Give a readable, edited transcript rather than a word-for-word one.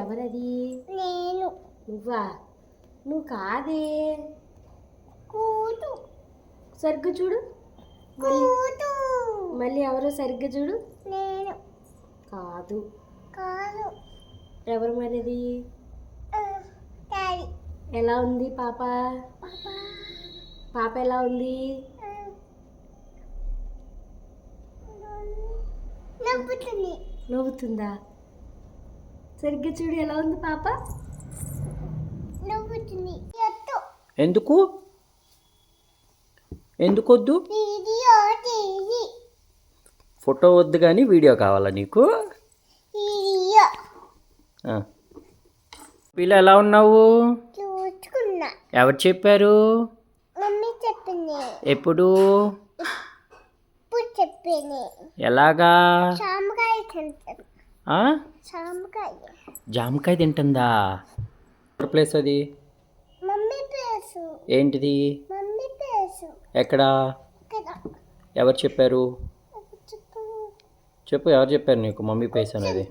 ఎవరది? నేను. నువ్వా? నువ్వు కాదే. కూతు. సరిగ్గా చూడు. కూతు. మళ్ళీ ఎవరో సరిగ్గా చూడు. నేను. కాదు. కాదు. ఎవరు మరిది? డాడీ. ఎలా ఉంది పాప? పాపా. పాప ఎలా ఉంది? నవ్వుతుంది. నవ్వుతుందా? సరిగ్గా చూడు ఎలా ఉంది పాప? నవ్వుతుంది. ఎందుకు ఎందుకొద్దు? వీడియో తీసి. ఫోటో వద్దు కానీ వీడియో కావాలా నీకు? వీడియో పిల్ల ఎలా ఉన్నావు? చూసుకున్నా. ఎవరు చెప్పారు? మమ్మీ చెప్పింది. ఎప్పుడు? ఇప్పుడు చెప్పింది. ఎలాగా? జామకాయ తింటాను. జామకాయ. జామకాయ తింటుందా? ప్లేస్ అది మమ్మీ ప్లేసు. ఏంటిది? Mummy place. ఎక్కడా? ఇక్కడ. ఎవరు చెప్పారు? చెప్పు. చెప్పు ఎవరు చెప్పారు నీకు మమ్మీ ప్లేస్ అనేది?